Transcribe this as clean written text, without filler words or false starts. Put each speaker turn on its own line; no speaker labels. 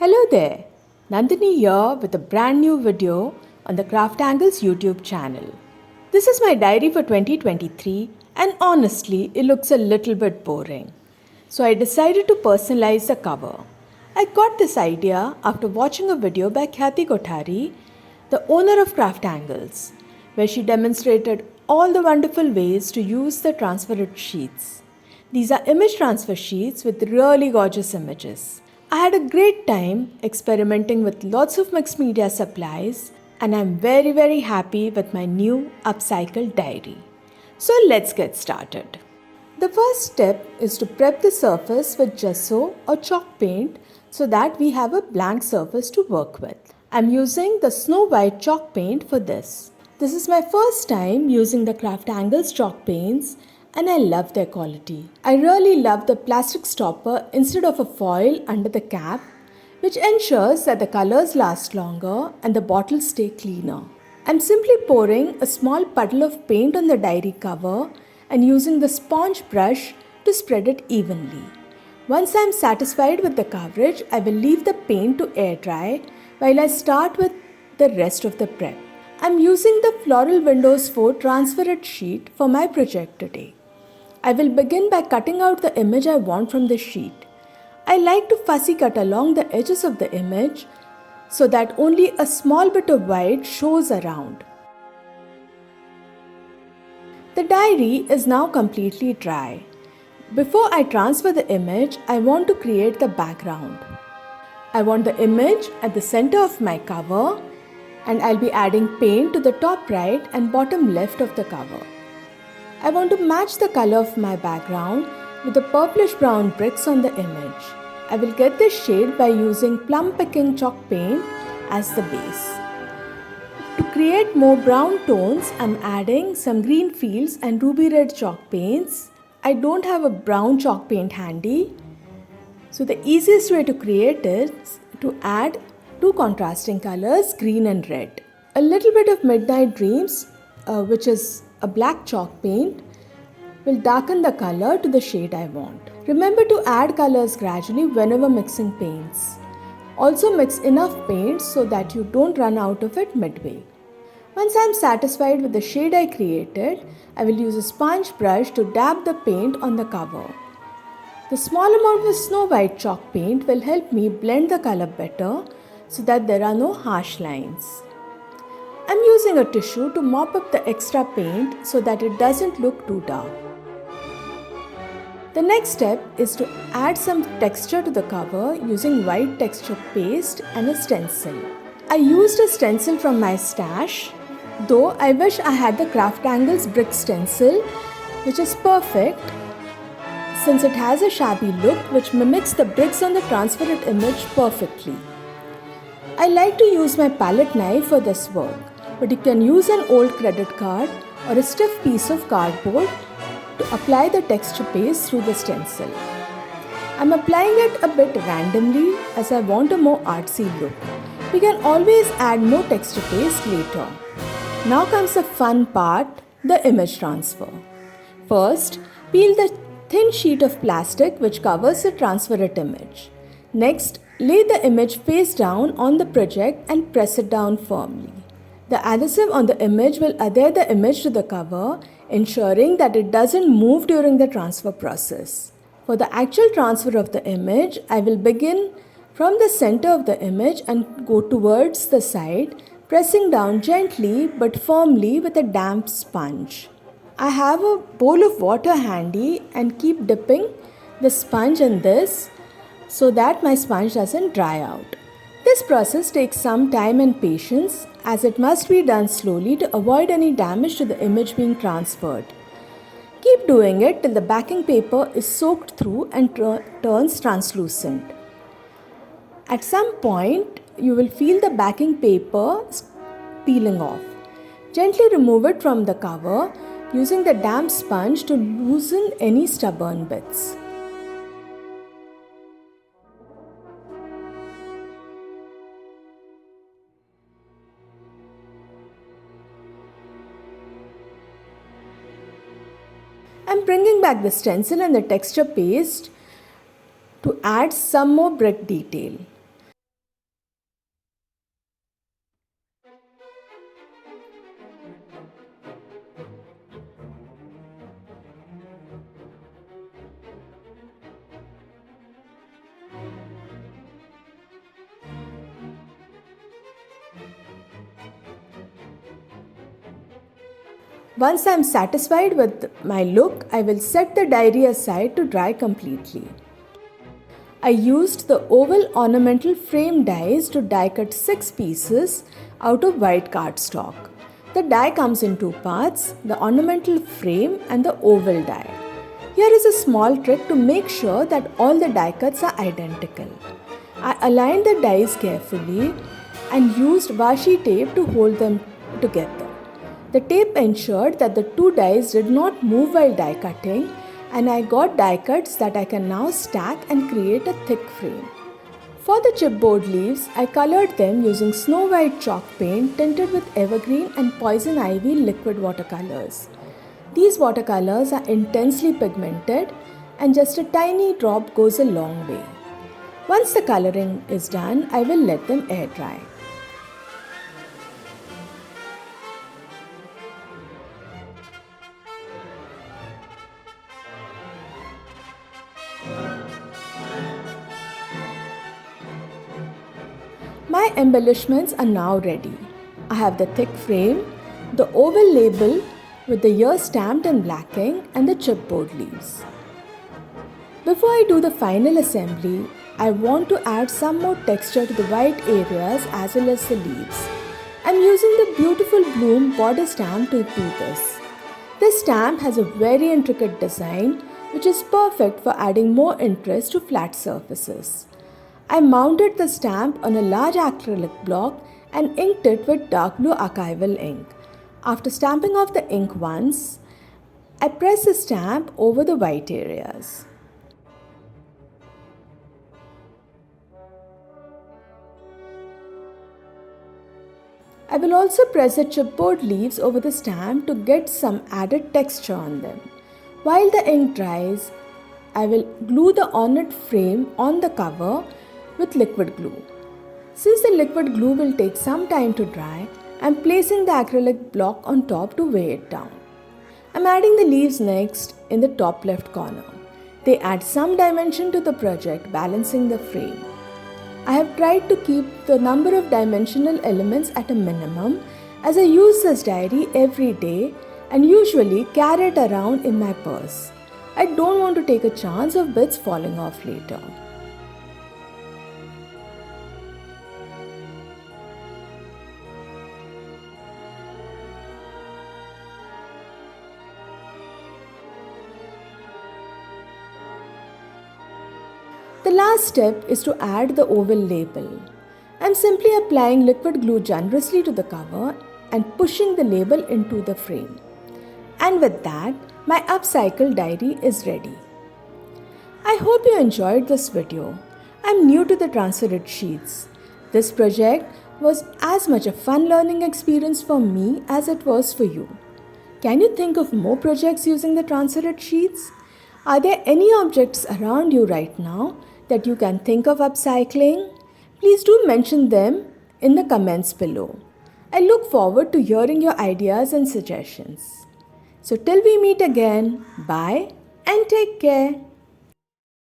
Hello there, Nandini here with a brand new video on the Craft Angles YouTube channel. This is my diary for 2023 and honestly it looks a little bit boring. So I decided to personalize the cover. I got this idea after watching a video by Khyati Kothari, the owner of Craft Angles, where she demonstrated all the wonderful ways to use the transfer sheets. These are image transfer sheets with really gorgeous images. I had a great time experimenting with lots of mixed media supplies and I'm very happy with my new upcycled diary. So let's get started. The first step is to prep the surface with gesso or chalk paint so that we have a blank surface to work with. I'm using the Snow White chalk paint for this. This is my first time using the Craft Angles chalk paints and I love their quality. I really love the plastic stopper instead of a foil under the cap, which ensures that the colors last longer and the bottles stay cleaner. I'm simply pouring a small puddle of paint on the diary cover and using the sponge brush to spread it evenly. Once I'm satisfied with the coverage, I will leave the paint to air dry while I start with the rest of the prep. I'm using the Floral Windows 4 transparent sheet for my project today. I will begin by cutting out the image I want from the sheet. I like to fussy cut along the edges of the image so that only a small bit of white shows around. The diary is now completely dry. Before I transfer the image, I want to create the background. I want the image at the center of my cover and I'll be adding paint to the top right and bottom left of the cover. I want to match the color of my background with the purplish brown bricks on the image. I will get this shade by using plum picking chalk paint as the base. To create more brown tones, I'm adding some green fields and ruby red chalk paints. I don't have a brown chalk paint handy, so the easiest way to create is to add two contrasting colors, green and red. A little bit of Midnight Dreams, which is a black chalk paint, will darken the color to the shade I want. Remember to add colors gradually whenever mixing paints. Also mix enough paint so that you don't run out of it midway. Once I am satisfied with the shade I created, I will use a sponge brush to dab the paint on the cover. The small amount of Snow White chalk paint will help me blend the color better so that there are no harsh lines. I'm using a tissue to mop up the extra paint so that it doesn't look too dark. The next step is to add some texture to the cover using white texture paste and a stencil. I used a stencil from my stash, though I wish I had the Craft Angles brick stencil, which is perfect since it has a shabby look which mimics the bricks on the transparent image perfectly. I like to use my palette knife for this work, but you can use an old credit card or a stiff piece of cardboard to apply the texture paste through the stencil. I'm applying it a bit randomly as I want a more artsy look. We can always add more texture paste later. Now comes the fun part, the image transfer. First, peel the thin sheet of plastic which covers the transparent image. Next, lay the image face down on the project and press it down firmly. The adhesive on the image will adhere the image to the cover, ensuring that it doesn't move during the transfer process. For the actual transfer of the image, I will begin from the center of the image and go towards the side, pressing down gently but firmly with a damp sponge. I have a bowl of water handy and keep dipping the sponge in this so that my sponge doesn't dry out. This process takes some time and patience as it must be done slowly to avoid any damage to the image being transferred. Keep doing it till the backing paper is soaked through and turns translucent. At some point, you will feel the backing paper peeling off. Gently remove it from the cover using the damp sponge to loosen any stubborn bits. I'm bringing back the stencil and the texture paste to add some more brick detail. Once I am satisfied with my look, I will set the diary aside to dry completely. I used the oval ornamental frame dies to die cut 6 pieces out of white cardstock. The die comes in 2 parts, the ornamental frame and the oval die. Here is a small trick to make sure that all the die cuts are identical. I aligned the dies carefully and used washi tape to hold them together. The tape ensured that the 2 dies did not move while die cutting, and I got die cuts that I can now stack and create a thick frame. For the chipboard leaves, I colored them using snow white chalk paint tinted with evergreen and poison ivy liquid watercolors. These watercolors are intensely pigmented and just a tiny drop goes a long way. Once the coloring is done, I will let them air dry. My embellishments are now ready. I have the thick frame, the oval label with the year stamped in black ink and the chipboard leaves. Before I do the final assembly, I want to add some more texture to the white areas as well as the leaves. I'm using the beautiful bloom border stamp to do this. This stamp has a very intricate design which is perfect for adding more interest to flat surfaces. I mounted the stamp on a large acrylic block and inked it with dark blue archival ink. After stamping off the ink once, I press the stamp over the white areas. I will also press the chipboard leaves over the stamp to get some added texture on them. While the ink dries, I will glue the ornate frame on the cover with liquid glue. Since the liquid glue will take some time to dry, I am placing the acrylic block on top to weigh it down. I am adding the leaves next in the top left corner. They add some dimension to the project, balancing the frame. I have tried to keep the number of dimensional elements at a minimum as I use this diary every day and usually carry it around in my purse. I don't want to take a chance of bits falling off later. The last step is to add the oval label. I am simply applying liquid glue generously to the cover and pushing the label into the frame. And with that, my upcycle diary is ready. I hope you enjoyed this video. I am new to the transferred sheets. This project was as much a fun learning experience for me as it was for you. Can you think of more projects using the transferred sheets? Are there any objects around you right now that you can think of upcycling? Please do mention them in the comments below. I look forward to hearing your ideas and suggestions. So till we meet again, bye and take care.